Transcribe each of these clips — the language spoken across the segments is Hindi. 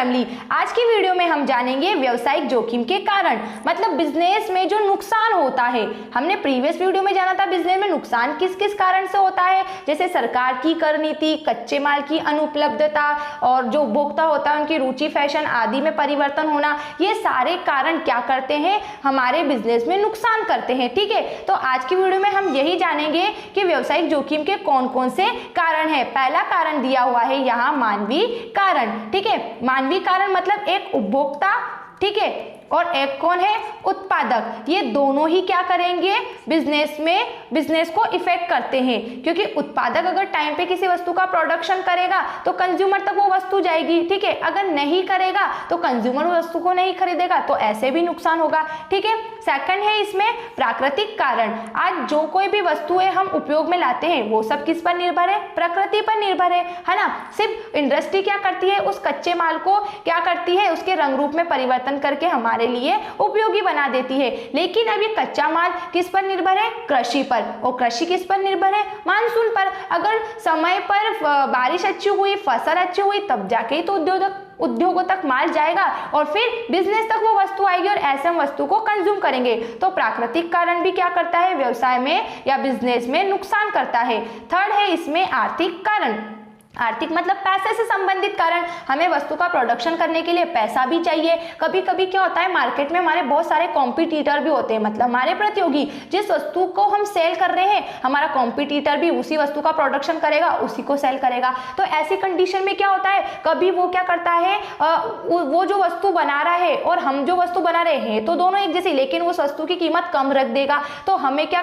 फैमिली, आज की वीडियो में हम जानेंगे व्यवसायिक जोखिम के कारण, मतलब बिजनेस में जो नुकसान होता है। हमने प्रीवियस वीडियो में जाना था बिजनेस में नुकसान किस किस कारण से होता है, जैसे सरकार की कर नीति, कच्चे माल की अनुपलब्धता और जो उपभोक्ता होता है उनकी रुचि फैशन आदि में परिवर्तन होना। ये सारे कारण क्या करते हैं, हमारे बिजनेस में नुकसान करते हैं। ठीक है, तो आज की वीडियो में हम यही जानेंगे कि व्यवसायिक जोखिम के कौन कौन से कारण है। पहला कारण दिया हुआ है यहाँ मानवीय कारण। ठीक है, मानवीय कारण मतलब एक उपभोक्ता, ठीक है, और एक कौन है, उत्पादक। ये दोनों ही क्या करेंगे, बिजनेस को इफेक्ट करते हैं, क्योंकि उत्पादक अगर टाइम पे किसी वस्तु का प्रोडक्शन करेगा तो कंज्यूमर तक वो वस्तु जाएगी। ठीक है, अगर नहीं करेगा तो कंज्यूमर वस्तु को नहीं खरीदेगा, तो ऐसे भी नुकसान होगा। ठीक है, सेकंड है इसमें प्राकृतिक कारण। आज जो कोई भी वस्तुएं हम उपयोग में लाते हैं वो सब किस पर निर्भर है, प्रकृति पर निर्भर है ना। सिर्फ इंडस्ट्री क्या करती है, उस कच्चे माल को क्या करती है, उसके रंग रूप में परिवर्तन करके हमारे लिए उपयोगी बना देती है। लेकिन अब ये कच्चा माल किस पर निर्भर है, कृषि पर। और कृषि किस पर निर्भर है, मानसून पर। अगर समय पर बारिश अच्छी हुई, फसल अच्छी हुई, तब जाके ही तो उद्योगों तक माल जाएगा और फिर बिजनेस तक वो वस्तु आएगी और ऐसे हम वस्तु को कंज्यूम करेंगे। तो प्राकृतिक कारण भी क्या करता है, व्यवसाय में या बिजनेस में नुकसान करता है। थर्ड है इसमें आर्थिक कारण। आर्थिक मतलब पैसे से संबंधित कारण। हमें वस्तु का प्रोडक्शन करने के लिए पैसा भी चाहिए। कभी कभी क्या होता है, मार्केट में हमारे बहुत सारे कॉम्पिटिटर भी होते हैं, मतलब हमारे प्रतियोगी। जिस वस्तु को हम सेल कर रहे हैं, हमारा कॉम्पिटिटर भी उसी वस्तु का प्रोडक्शन करेगा, उसी को सेल करेगा। तो ऐसी कंडीशन में क्या होता है, कभी वो क्या करता है, वो जो वस्तु बना रहा है और हम जो वस्तु बना रहे हैं तो दोनों एक जैसी, लेकिन उस वस्तु की कीमत कम रख देगा। तो हमें क्या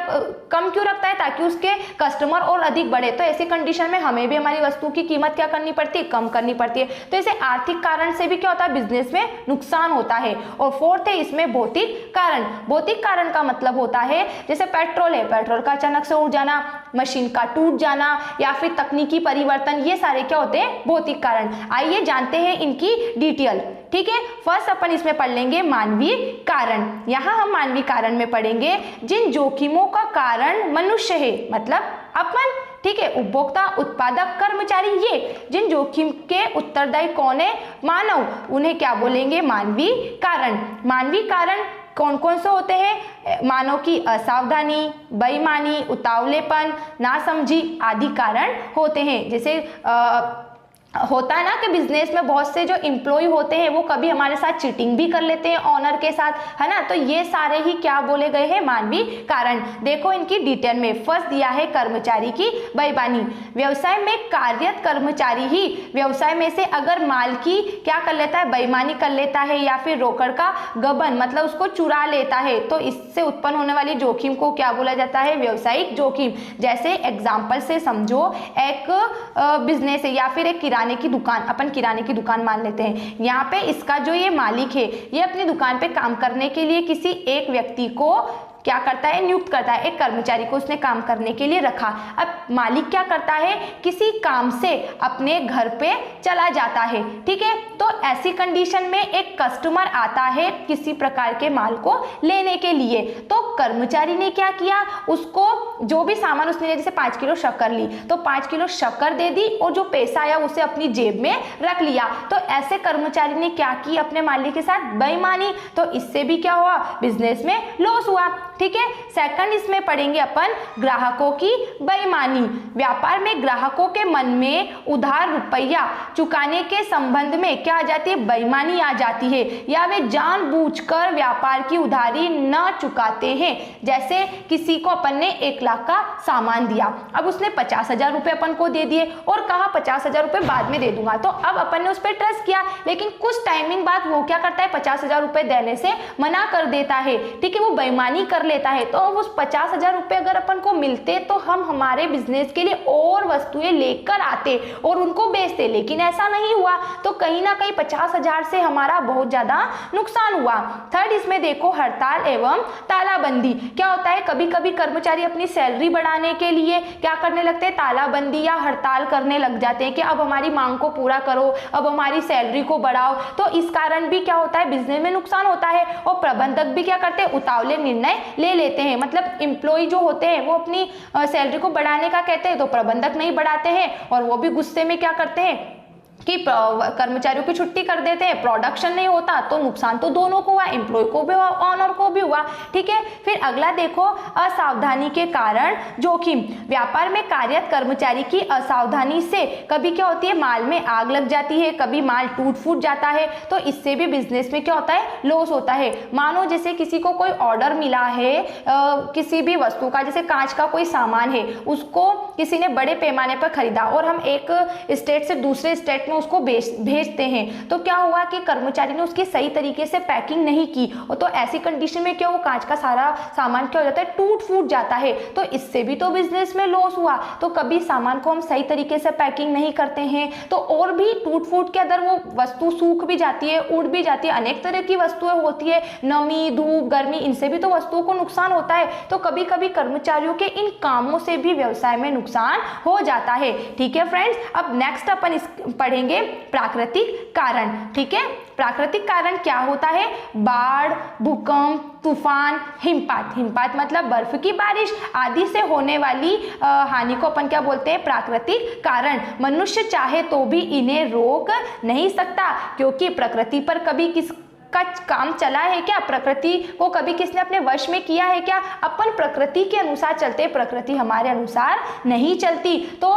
कम क्यों रखता है, ताकि उसके कस्टमर और अधिक बढ़े। तो ऐसी कंडीशन में हमें भी हमारी वस्तु की कीमत क्या करनी पड़ती है, कम करनी पड़ती है। तो इसे आर्थिक कारण से भी क्या होता है, बिजनेस में नुकसान होता है। और फोर्थ है इसमें भौतिक कारण। भौतिक कारण का मतलब होता है, जैसे पेट्रोल है, पेट्रोल का अचानक से उड़ जाना, मशीन का टूट जाना या फिर तकनीकी परिवर्तन, ये सारे क्या होते हैं, भौतिक कारण। आइए जानते हैं इनकी डिटेल। ठीक है, फर्स्ट अपन इसमें पढ़ लेंगे मानवीय कारण। यहां हम मानवीय कारण में पढ़ेंगे जिन जोखिमों का कारण मनुष्य है, मतलब अपन। ठीक है, उपभोक्ता, उत्पादक, कर्मचारी, ये जिन जोखिम के उत्तरदायी कौन है, मानव, उन्हें क्या बोलेंगे, मानवीय कारण। मानवीय कारण कौन कौन से होते हैं, मानव की असावधानी, बेईमानी, उतावलेपन, नासमझी आदि कारण होते हैं। जैसे होता है ना कि बिजनेस में बहुत से जो एम्प्लॉय होते हैं वो कभी हमारे साथ चीटिंग भी कर लेते हैं ऑनर के साथ, है ना। तो ये सारे ही क्या बोले गए हैं, मानवीय कारण। देखो इनकी डिटेल में। फर्स्ट दिया है कर्मचारी की बेईमानी। व्यवसाय में कार्यरत कर्मचारी ही व्यवसाय में से अगर माल की क्या कर लेता है, बेईमानी कर लेता है या फिर रोकड़ का गबन मतलब उसको चुरा लेता है, तो इससे उत्पन्न होने वाली जोखिम को क्या बोला जाता है, व्यवसायिक जोखिम। जैसे एग्जाम्पल से समझो, एक बिजनेस है या फिर एक किराने की दुकान, अपन किराने की दुकान मान लेते हैं। यहाँ पे इसका जो ये मालिक है, ये अपनी दुकान पे काम करने के लिए किसी एक व्यक्ति को क्या करता है, नियुक्त करता है। एक कर्मचारी को उसने काम करने के लिए रखा। अब मालिक क्या करता है, किसी काम से अपने घर पे चला जाता है। ठीक है, तो ऐसी कंडीशन में एक कस्टमर आता है किसी प्रकार के माल को लेने के लिए, तो कर्मचारी ने क्या किया, उसको जो भी सामान उसने लिया, जैसे 5 किलो शक्कर ली तो 5 किलो शक्कर दे दी और जो पैसा आया उसे अपनी जेब में रख लिया। तो ऐसे कर्मचारी ने क्या की, अपने मालिक के साथ बेईमानी। तो इससे भी क्या हुआ, बिजनेस में लॉस हुआ। ठीक है, सेकंड इसमें पढ़ेंगे अपन ग्राहकों की बेईमानी। व्यापार में ग्राहकों के मन में उधार रुपया चुकाने के संबंध में क्या आ जाती है, बेईमानी आ जाती है, या वे जानबूझकर व्यापार की उधारी न चुकाते हैं। जैसे किसी को अपन ने 1 लाख का सामान दिया, अब उसने 50,000 रुपए अपन को दे दिए और कहा 50,000 रुपए बाद में दे दूंगा। तो अब अपन ने उस पर ट्रस्ट किया, लेकिन कुछ टाइमिंग बाद वो क्या करता है, 50,000 रुपए देने से मना कर देता है। ठीक है, वो बेईमानी कर लेता है। तो उस 50,000 रुपए अगर अपन को मिलते तो हम हमारे बिजनेस के लिए और वस्तुएं लेकर आते और उनको बेचते, लेकिन ऐसा नहीं हुआ। तो कहीं ना कहीं 50,000 से हमारा बहुत ज्यादा नुकसान हुआ। थर्ड इसमें देखो हड़ताल एवं तालाबंदी। क्या होता है, कभी कभी कर्मचारी अपनी सैलरी बढ़ाने के लिए क्या करने लगते हैं, तालाबंदी या हड़ताल करने लग जाते हैं कि अब हमारी मांग को पूरा करो, अब हमारी सैलरी को बढ़ाओ। तो इस कारण भी क्या होता है, बिजनेस में नुकसान होता है। और प्रबंधक भी क्या करते हैं, उतावले निर्णय ले लेते हैं। मतलब एम्प्लॉय जो होते हैं वो अपनी सैलरी को बढ़ाने का कहते हैं तो प्रबंधक नहीं बढ़ाते हैं और वो भी गुस्से में क्या करते हैं, कि कर्मचारियों की छुट्टी कर देते हैं, प्रोडक्शन नहीं होता, तो नुकसान तो दोनों को हुआ, एम्प्लॉय को भी हुआ, ऑनर को भी हुआ। ठीक है, फिर अगला देखो, असावधानी के कारण जोखिम। व्यापार में कार्यरत कर्मचारी की असावधानी से कभी क्या होती है, माल में आग लग जाती है, कभी माल टूट फूट जाता है, तो इससे भी बिजनेस में क्या होता है, लॉस होता है। मानो जैसे किसी को कोई ऑर्डर मिला है किसी भी वस्तु का, जैसे कांच का कोई सामान है, उसको किसी ने बड़े पैमाने पर खरीदा और हम एक स्टेट से दूसरे स्टेट में उसको भेजते हैं, तो क्या हुआ कि कर्मचारी ने उसकी सही तरीके से पैकिंग नहीं की, और तो ऐसी कंडीशन में क्या, वो कांच का सारा सामान क्या हो जाता है, टूट फूट जाता है, तो इससे भी तो बिजनेस में लॉस हुआ। तो कभी सामान को हम सही तरीके से पैकिंग नहीं करते हैं तो और भी टूट फूट के अंदर वो वस्तु सूख भी जाती है, उड़ भी जाती है, अनेक तरह की वस्तुएं होती है, नमी, धूप, गर्मी, इनसे भी तो वस्तुओं को नुकसान होता है। तो कभी कभी कर्मचारियों के इन कामों से भी व्यवसाय में नुकसान हो जाता है। ठीक है फ्रेंड्स, अब नेक्स्ट अपन पढ़ेंगे प्राकृतिक कारण। ठीक है, प्राकृतिक कारण क्या होता है, बाढ़, भूकंप, तूफान, हिमपात। हिमपात मतलब बर्फ की बारिश आदि से होने वाली हानि को अपन क्या बोलते हैं, प्राकृतिक कारण। मनुष्य चाहे तो भी इन्हें रोक नहीं सकता, क्योंकि प्रकृति पर कभी किस का काम चला है क्या, प्रकृति को कभी किसने अपने वश में किया है क्या, अपन प्रकृति के अनुसार चलते, प्रकृति हमारे अनुसार नहीं चलती। तो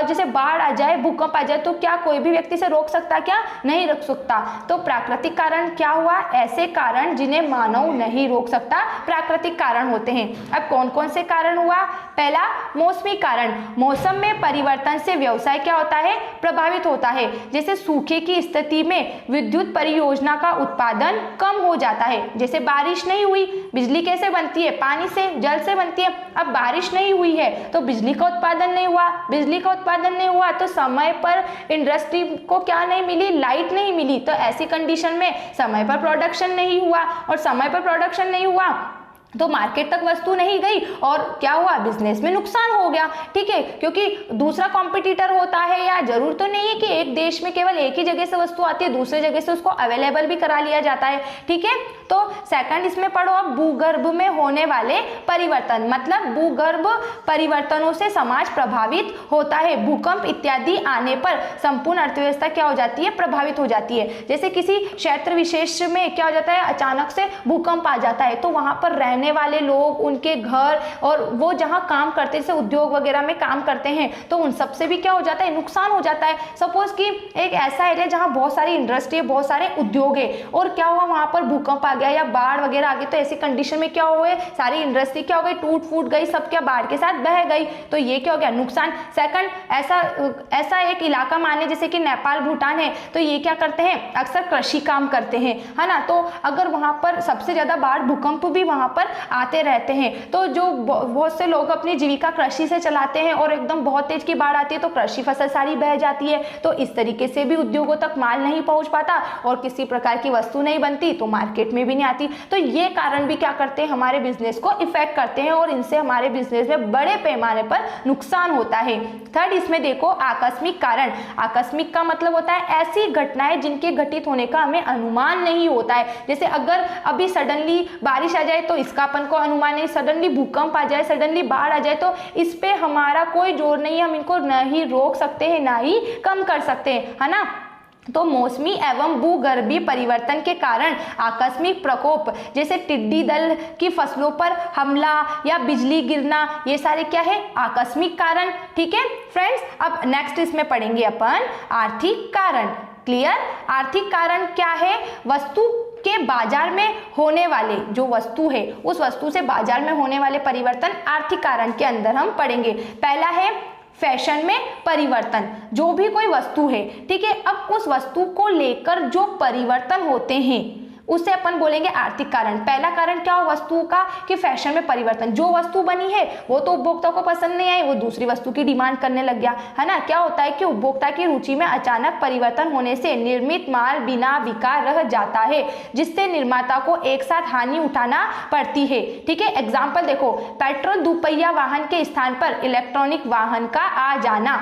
जैसे बाढ़ आ जाए, भूकंप आ जाए, तो क्या कोई भी व्यक्ति से रोक सकता, क्या नहीं रोक सकता। तो प्राकृतिक कारण क्या हुआ, ऐसे कारण जिन्हें मानव नहीं रोक सकता, प्राकृतिक कारण होते हैं। अब कौन कौन से कारण हुआ, पहला मौसमी कारण। मौसम में परिवर्तन से व्यवसाय क्या होता है, प्रभावित होता है। जैसे सूखे की स्थिति में विद्युत परियोजना का उत्पादन कम हो जाता है। जैसे बारिश नहीं हुई, बिजली कैसे बनती है, पानी से, जल से बनती है। अब बारिश नहीं हुई है तो बिजली का उत्पादन नहीं हुआ, बिजली का उत्पादन नहीं हुआ तो समय पर इंडस्ट्री को क्या नहीं मिली, लाइट नहीं मिली, तो ऐसी कंडीशन में समय पर प्रोडक्शन नहीं हुआ, और समय पर प्रोडक्शन नहीं हुआ तो मार्केट तक वस्तु नहीं गई, और क्या हुआ, बिजनेस में नुकसान हो गया। ठीक है, क्योंकि दूसरा कॉम्पिटिटर होता है, या जरूर तो नहीं है कि एक देश में केवल एक ही जगह से वस्तु आती है, दूसरे जगह से उसको अवेलेबल भी करा लिया जाता है। ठीक है, तो सेकंड इसमें पढ़ो अब, भूगर्भ में होने वाले परिवर्तन। मतलब भूगर्भ परिवर्तनों से समाज प्रभावित होता है। भूकंप इत्यादि आने पर संपूर्ण अर्थव्यवस्था क्या हो जाती है, प्रभावित हो जाती है। जैसे किसी क्षेत्र विशेष में क्या हो जाता है, अचानक से भूकंप आ जाता है, तो वहां पर रहने वाले लोग, उनके घर, और वो जहां काम करते, जैसे उद्योग वगैरह में काम करते हैं, तो उन सब से भी क्या हो जाता है, नुकसान हो जाता है। सपोज कि एक ऐसा एरिया जहां बहुत सारी इंडस्ट्री है, बहुत सारे उद्योग है, और क्या हुआ, वहां पर भूकंप आ गया या बाढ़ वगैरह आ गई, तो ऐसी कंडीशन में क्या हुए, सारी इंडस्ट्री क्या हो गई, टूट फूट गई, सब क्या बाढ़ के साथ बह गई, तो ये क्या हो गया, नुकसान। सेकंड, ऐसा एक इलाका माने जैसे कि नेपाल, भूटान है, तो ये क्या करते हैं, अक्सर कृषि काम करते हैं, है ना। तो अगर वहां पर सबसे ज्यादा बाढ़, भूकंप भी वहां पर आते रहते हैं, तो जो बहुत से लोग अपनी जीविका कृषि से चलाते हैं, और एकदम बहुत तेज की बाढ़ आती है तो कृषि फसल सारी बह जाती है, तो इस तरीके से भी उद्योगों तक माल नहीं पहुंच पाता, और किसी प्रकार की वस्तु नहीं बनती तो मार्केट में भी नहीं आती। तो ये कारण भी क्या करते हैं, हमारे बिजनेस को इफेक्ट करते हैं, और इनसे हमारे बिजनेस में बड़े पैमाने पर नुकसान होता है। थर्ड इसमें देखो, आकस्मिक कारण। आकस्मिक का मतलब होता है ऐसी घटनाएं जिनके घटित होने का हमें अनुमान नहीं होता है। जैसे अगर अभी सडनली बारिश आ जाए तो इसका अपन को अनुमान नहीं, सडनली भूकंप आ जाए, सडनली बाढ़ आ जाए, तो इस पे हमारा कोई जोर नहीं है, हम इनको ना ही रोक सकते हैं ना ही कम कर सकते हैं, है ना। तो मौसमी एवं भूगर्भीय परिवर्तन के कारण आकस्मिक प्रकोप, जैसे टिड्डी दल की फसलों पर हमला या बिजली गिरना, ये सारे क्या है, आकस्मिक कारण। ठीक है फ्रेंड्स, अब नेक्स्ट इसमें पढ़ेंगे अपन आर्थिक कारण। क्लियर, आर्थिक कारण क्या है, वस्तु के बाजार में होने वाले, जो वस्तु है उस वस्तु से बाजार में होने वाले परिवर्तन आर्थिक कारण के अंदर हम पढ़ेंगे। पहला है फैशन में परिवर्तन। जो भी कोई वस्तु है, ठीक है, अब उस वस्तु को लेकर जो परिवर्तन होते हैं उसे अपन बोलेंगे आर्थिक कारण। पहला कारण क्या हो वस्तु का, कि फैशन में परिवर्तन, जो वस्तु बनी है वो तो उपभोक्ता को पसंद नहीं आई, वो दूसरी वस्तु की डिमांड करने लग गया, है ना। क्या होता है कि उपभोक्ता की रुचि में अचानक परिवर्तन होने से निर्मित माल बिना बिका रह जाता है, जिससे निर्माता को एक साथ हानि उठाना पड़ती है। ठीक है, एग्जाम्पल देखो, पेट्रोल दुपहिया वाहन के स्थान पर इलेक्ट्रॉनिक वाहन का आ जाना,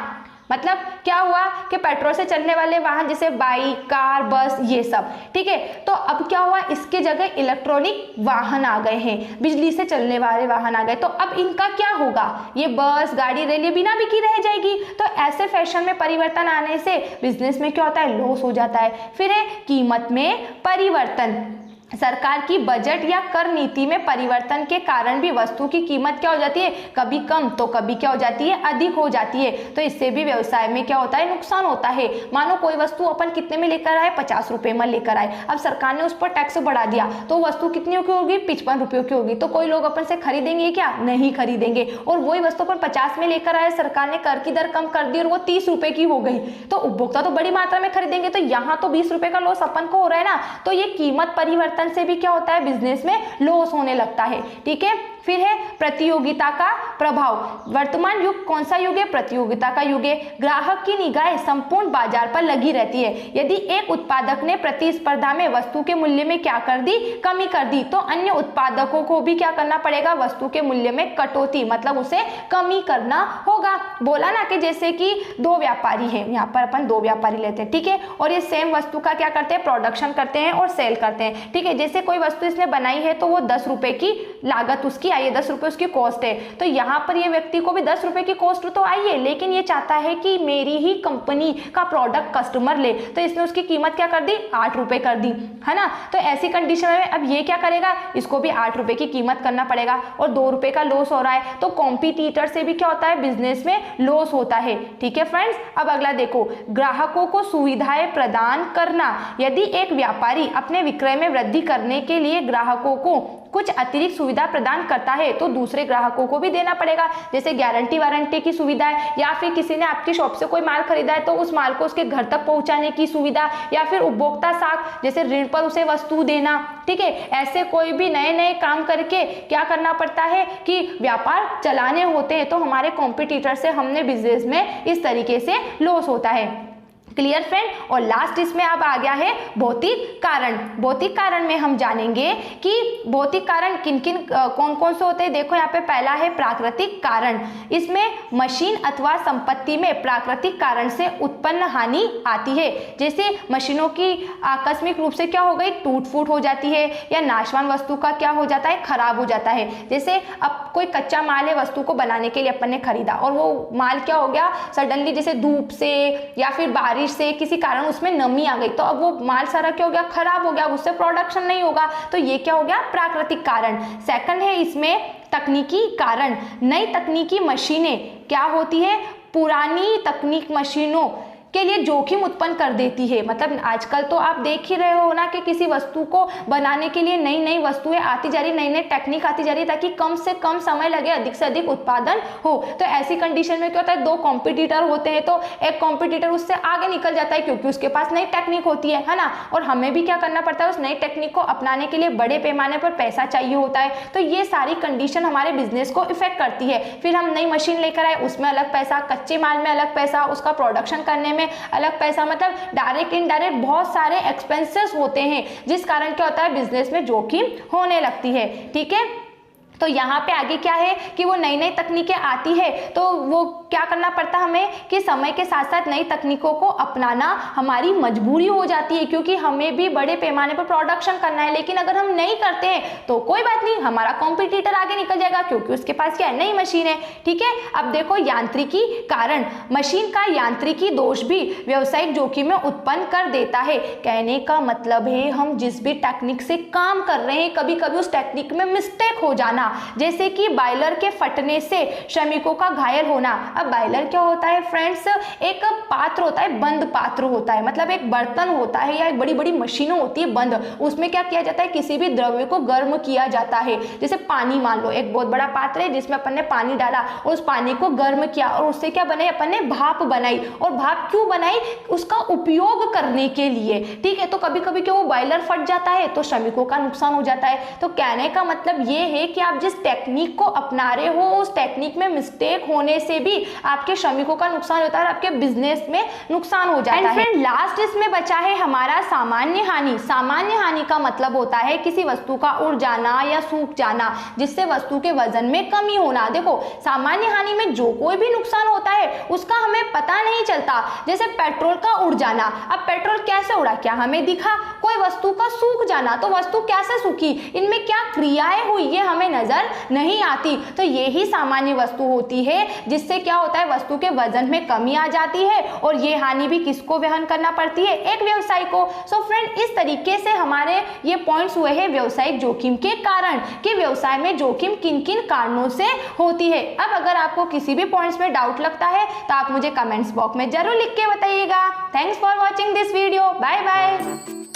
मतलब क्या हुआ कि पेट्रोल से चलने वाले वाहन जैसे बाइक, कार, बस, ये सब, ठीक है। तो अब क्या हुआ, इसके जगह इलेक्ट्रॉनिक वाहन आ गए हैं, बिजली से चलने वाले वाहन आ गए। तो अब इनका क्या होगा, ये बस, गाड़ी, रेल, ये बिना बिकी रह जाएगी। तो ऐसे फैशन में परिवर्तन आने से बिजनेस में क्या होता है, लॉस हो जाता है। फिर है कीमत में परिवर्तन, सरकार की बजट या कर नीति में परिवर्तन के कारण भी वस्तु की कीमत क्या हो जाती है, कभी कम तो कभी क्या हो जाती है, अधिक हो जाती है। तो इससे भी व्यवसाय में क्या होता है, नुकसान होता है। मानो कोई वस्तु अपन कितने में लेकर आए, 50 रुपए में लेकर आए, अब सरकार ने उस पर टैक्स बढ़ा दिया तो वस्तु कितनी की होगी, 55 रुपयों की होगी। तो कोई लोग अपन से खरीदेंगे क्या, नहीं खरीदेंगे। और वही वस्तु अपन 50 में लेकर आए, सरकार ने कर की दर कम कर दी और वो 30 रुपए की हो गई, तो उपभोक्ता तो बड़ी मात्रा में खरीदेंगे। तो यहाँ तो 20 रुपए का लॉस अपन को हो रहा है ना। तो ये कीमत परिवर्तन से भी क्या होता है, बिजनेस में लॉस होने लगता है, ठीक है। फिर है प्रतियोगिता का प्रभाव। वर्तमान युग कौन सा युग है, प्रतियोगिता का युग है। ग्राहक की निगाहें संपूर्ण बाजार पर लगी रहती है। यदि एक उत्पादक ने प्रतिस्पर्धा में वस्तु के मूल्य में क्या कर दी, कमी कर दी, तो अन्य उत्पादकों को भी क्या करना पड़ेगा, वस्तु के मूल्य में कटौती, मतलब उसे कमी करना होगा। बोला ना कि जैसे कि दो व्यापारी हैं, यहाँ पर अपन दो व्यापारी लेते हैं, ठीक है, और ये सेम वस्तु का क्या करते हैं, प्रोडक्शन करते हैं और सेल करते हैं, ठीक है। जैसे कोई वस्तु इसने बनाई है तो वो 10 रुपए की लागत उसकी आई है, 10 रुपए उसकी कॉस्ट है। तो यहाँ पर ये व्यक्ति को भी 10 रुपए की कॉस्ट तो आई है, लेकिन ये चाहता है कि मेरी ही कंपनी का प्रोडक्ट कस्टमर ले, तो इसने उसकी कीमत क्या कर दी, 8 रुपए कर दी, है ना। तो ऐसी कंडीशन में अब ये क्या करेगा, इसको भी 8 रुपए की कीमत करना पड़ेगा और 2 रुपए का लॉस हो रहा है। तो कॉम्पिटिटर से भी क्या होता है, बिजनेस में लॉस होता है, ठीक है फ्रेंड्स। अब अगला देखो, ग्राहकों को सुविधाएं प्रदान करना। यदि एक व्यापारी अपने विक्रय में वृद्धि करने के लिए ग्राहकों को कुछ अतिरिक्त सुविधा प्रदान करता है तो दूसरे ग्राहकों को भी देना पड़ेगा। जैसे गारंटी वारंटी की सुविधा है, या फिर किसी ने आपकी शॉप से कोई माल खरीदा है तो उस माल को उसके घर तक पहुंचाने की सुविधा, या फिर उपभोक्ता साख जैसे ऋण पर उसे वस्तु देना, ठीक है। ऐसे कोई भी नए नए काम करके क्या करना पड़ता है कि व्यापार चलाने होते हैं। तो हमारे कॉम्पिटिटर से हमने बिजनेस में इस तरीके से लॉस होता है। Clear friend. और लास्ट इसमें अब आ गया है भौतिक कारण। भौतिक कारण में हम जानेंगे कि भौतिक कारण किन किन कौन कौन से होते हैं। देखो यहाँ पे पहला है प्राकृतिक कारण। इसमें मशीन अथवा संपत्ति में प्राकृतिक कारण से उत्पन्न हानि आती है। जैसे मशीनों की आकस्मिक रूप से क्या हो गई, टूट फूट हो जाती है, या नाशवान वस्तु का क्या हो जाता है, खराब हो जाता है। जैसे अब कोई कच्चा माल है, वस्तु को बनाने के लिए अपन ने खरीदा और वो माल क्या हो गया, सडनली जैसे धूप से या फिर बारिश से किसी कारण उसमें नमी आ गई, तो अब वो माल सारा क्या हो गया, खराब हो गया, उससे प्रोडक्शन नहीं होगा। तो ये क्या हो गया, प्राकृतिक कारण। सेकंड है इसमें तकनीकी कारण। नई तकनीकी मशीनें क्या होती है, पुरानी तकनीक मशीनों के लिए जोखिम उत्पन्न कर देती है। मतलब आजकल तो आप देख ही रहे हो ना कि किसी वस्तु को बनाने के लिए नई नई वस्तुएं आती जा रही, नई नई टेक्निक आती जा रही, ताकि कम से कम समय लगे, अधिक से अधिक उत्पादन हो। तो ऐसी कंडीशन में क्या होता है, दो कॉम्पिटिटर होते हैं तो एक कॉम्पिटिटर उससे आगे निकल जाता है क्योंकि उसके पास नई टेक्निक होती है ना। और हमें भी क्या करना पड़ता है, उस नई टेक्निक को अपनाने के लिए बड़े पैमाने पर पैसा चाहिए होता है। तो ये सारी कंडीशन हमारे बिजनेस को इफेक्ट करती है। फिर हम नई मशीन लेकर आए, उसमें अलग पैसा, कच्चे माल में अलग पैसा, उसका प्रोडक्शन करने में अलग पैसा, मतलब डायरेक्ट इनडायरेक्ट बहुत सारे एक्सपेंसेस होते हैं, जिस कारण क्या होता है, बिजनेस में जोखिम होने लगती है। ठीक है, तो यहाँ पे आगे क्या है कि वो नई नई तकनीकें आती है तो वो क्या करना पड़ता है हमें कि समय के साथ साथ नई तकनीकों को अपनाना हमारी मजबूरी हो जाती है, क्योंकि हमें भी बड़े पैमाने पर प्रोडक्शन करना है। लेकिन अगर हम नहीं करते हैं तो कोई बात नहीं, हमारा कॉम्पिटिटर आगे निकल जाएगा क्योंकि उसके पास क्या है, नई मशीन है। ठीक है, अब देखो यांत्रिकी कारण। मशीन का यांत्रिकी दोष भी व्यवसायिक जोखिम में उत्पन्न कर देता है। कहने का मतलब है हम जिस भी टेक्निक से काम कर रहे हैं, कभी कभी उस टेक्निक में मिस्टेक हो जाना, जैसे कि बॉयलर के फटने से श्रमिकों का घायल होना। अब बॉयलर क्या होता है फ्रेंड्स, एक पात्र होता है, बंद पात्र होता है, मतलब एक बर्तन होता है या एक बड़ी बड़ी मशीनें होती है बंद, उसमें क्या किया जाता है, किसी भी द्रव्य को गर्म किया जाता है। जैसे पानी, मान लो एक बहुत बड़ा पात्र है जिसमें अपन ने पानी डाला और उस पानी को गर्म किया और उससे क्या बनाई, अपन ने भाप बनाई। और भाप क्यों बनाई, उसका उपयोग करने के लिए। ठीक है, तो कभी कभी क्या वो बॉयलर फट जाता है तो श्रमिकों का नुकसान हो जाता है। तो कहने का मतलब ये है कि आप जिस टेक्निक को अपना रहे हो उस टेक्निक में मिस्टेक होने से भी आपके श्रमिकों का नुकसान होता है और आपके बिजनेस में नुकसान हो जाता है। फ्रेंड लास्ट इसमें बचा है हमारा सामान्य हानि। सामान्य हानि का मतलब होता है किसी वस्तु का उड़ जाना या सूख जाना, जिससे वस्तु के वजन में कमी होना। देखो सामान्य हानि में जो कोई भी नुकसान होता है उसका हमें पता नहीं चलता। जैसे पेट्रोल का उड़ जाना, अब पेट्रोल कैसे उड़ा, क्या हमें दिखा? कोई वस्तु का सूख जाना, तो वस्तु कैसे सूखी, इनमें क्या क्रियाएं हुई, ये हमें नजर नहीं आती। तो ये ही सामान्य वस्तु होती है जिससे क्या होता है, वस्तु के वजन में कमी आ जाती है और ये हानि भी किसको वहन करना पड़ती है, एक व्यवसायी को। सो फ्रेंड इस तरीके से हमारे ये पॉइंट्स हुए हैं व्यवसायिक जोखिम के कारण, कि व्यवसाय में जोखिम किन किन कारणों से होती है। अब अगर आपको किसी भी पॉइंट्स में डाउट लगता है तो आप मुझे कमेंट्स बॉक्स में जरूर लिख के बताइएगा। Thanks for watching this video, bye bye.